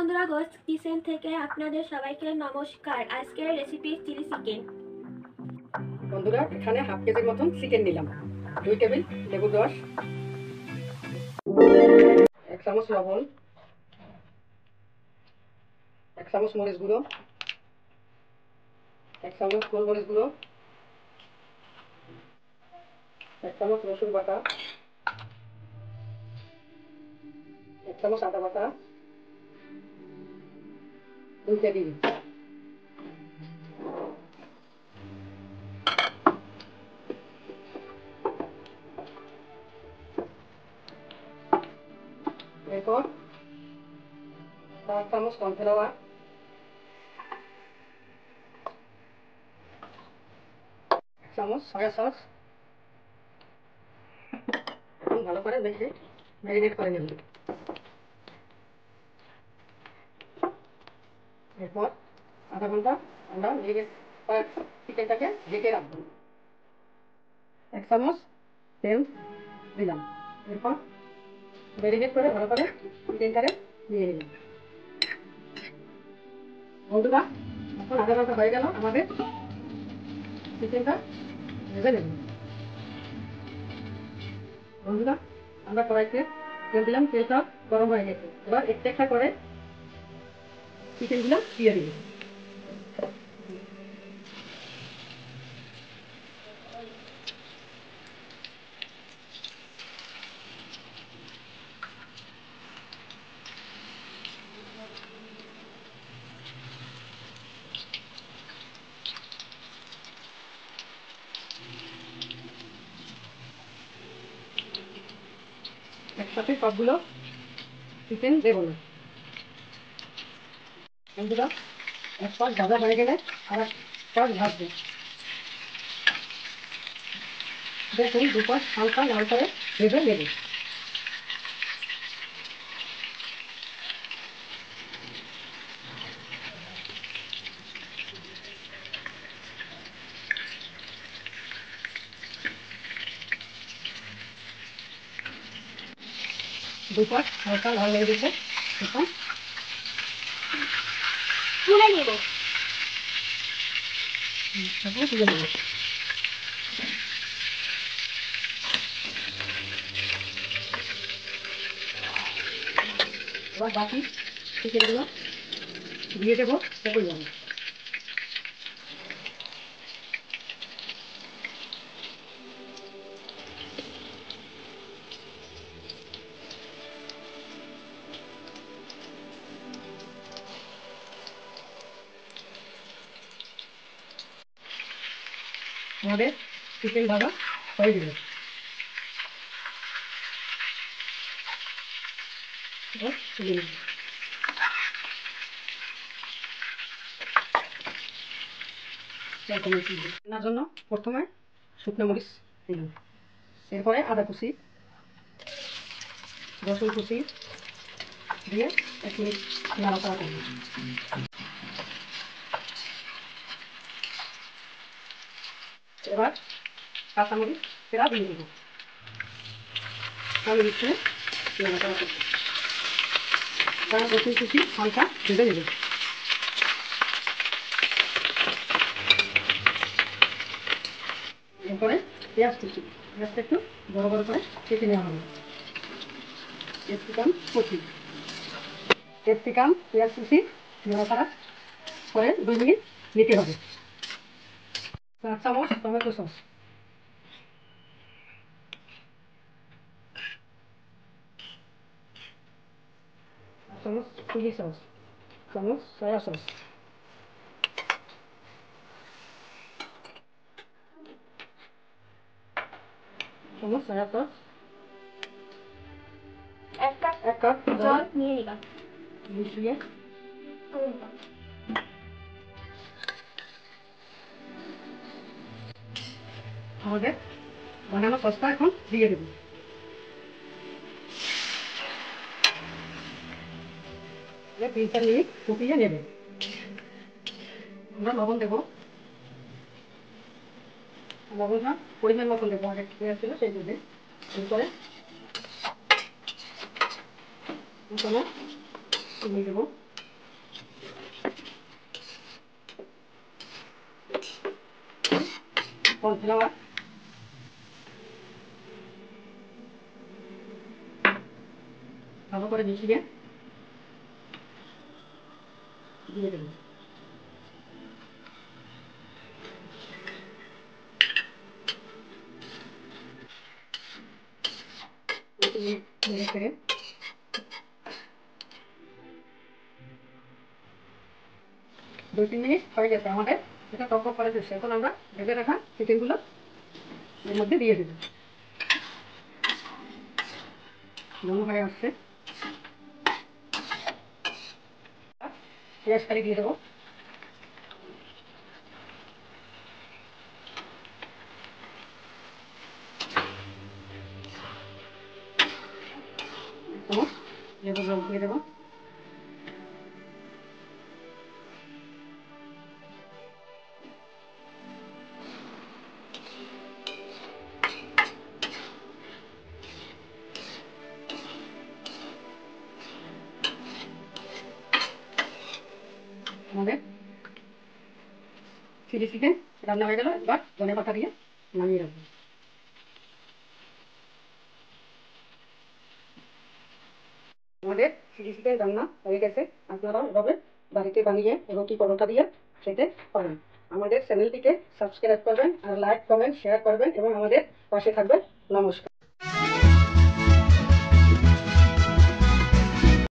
বন্ধুরা, ghost kitchen থেকে আপনাদের সবাইকে নমস্কার। আজকের রেসিপি চিলি চিকেন। বন্ধুরা, এখানে হাফ কেজির মতন চিকেন নিলাম, 2 টেবিল লেবুর রস, 1 চামচ লবণ, 1 চামচ মরিচ গুঁড়ো, 1 চামচ গোলমরিচ গুঁড়ো, 1 চামচ রসুন বাটা, 1 চামচ আদা বাটা, 2 টেবিল। এরপর 4 চামচ কর্নফ্লাওয়ার, 1 চামচ সয়া সস। এখন ভালো করে মেখে ম্যারিনেট করে নেব। এরপর আধা ঘন্টা আমরা চিকেনটাকে ঢেকে রাখবো। 1 চামচ তেল দিলাম। এরপর ম্যারিনেট করে ভালো করে চিকেনটাকে নিয়ে নিলাম। বন্ধুরা, এখন আধা ঘন্টা হয়ে গেল, আমাদের চিকেনটা ভেজে নেব। বন্ধুরা, আমরা কড়াইতে তেল দিলাম, তেলটা গরম হয়ে গেছে। এবার একটা একটা করে চিকেনগুলো দিয়ে দিই। একসাথে সবগুলো চিকেন দেবো না। বন্ধুরা, এক পাশ ভাজা হয়ে গেলে আর এক পাশ ভাজবে। দেখুন, দুপাশ হালকা লাল করে ভেজে নেবে। দুপাশ হালকা লাল হয়ে গেছে, এখন তুলে নেব। তুলে নেব। এবার বাকি চিকেনগুলো দিয়ে দেবো পরিমাণে। আমাদের চিকেন ভাজা হয়ে গেল। রান্নার জন্য প্রথমে শুকনো মরিচ দিলাম, এরপরে আদা কুচি, রসুন কুচি দিয়ে 1 মিনিট নাড়াচাড়া করব। এবার কাঁচামরিচ পেড়া দিয়ে দেবো। মরিচে নাড়াচাড়া করব। তারপর রসুন কুচি হালকা ভেজে নেব। এরপরে পেঁয়াজ কুচি, পেঁয়াজটা একটু বড় বড় করে কেটে নেওয়া হবে। ক্যাপসিকাম কুচি, ক্যাপসিকাম পেঁয়াজ কুচি নাড়াচাড়া করে 2 মিনিট নিতে হবে। 4 চামচ টমেটো সস, 1 চামচ চিলি সস, 1 চামচ সয়া সস, 1 চামচ সয়া সস, 1 কাপ 1 কাপ জল নিয়ে নিলাম। মিশিয়ে আমাদের বানানো সসটা এখন দিয়ে দেবো। 3-4 মিনিট ফুটিয়ে নেবে। আমরা লবণ দেবো, লবণটা পরিমাণ মতন দেবো, আগে পেঁয়াজ ছিল সেই জন্যে। এরপরে মশলা চিনি দেবো, কর্নফ্লাওয়ার, ভালো করে মিশিয়ে দিয়ে দেবো। নেড়ে ফেড়ে 2-3 মিনিট হয়ে গেছে আমাদের, এটা টক করে দিচ্ছে। এখন আমরা ভেজে রাখা চিকেনগুলো এর মধ্যে দিয়ে দেবো। ঘন হয়ে আসছে, পেঁয়াজ কারি দিয়ে দেবো। লেবুর রস দিয়ে দেবো। আমাদের চিলি চিকেন রান্না হয়ে গেল। এবার ধনে পাতা দিয়ে নামিয়ে রাখবো। আমাদের চিলি চিকেন রান্না হয়ে গেছে। আপনারাও এভাবে বাড়িতে বানিয়ে রুটি পরোটা দিয়ে খেতে পারেন। আমাদের চ্যানেলটিকে সাবস্ক্রাইব করবেন, আর লাইক কমেন্ট শেয়ার করবেন এবং আমাদের পাশে থাকবেন। নমস্কার।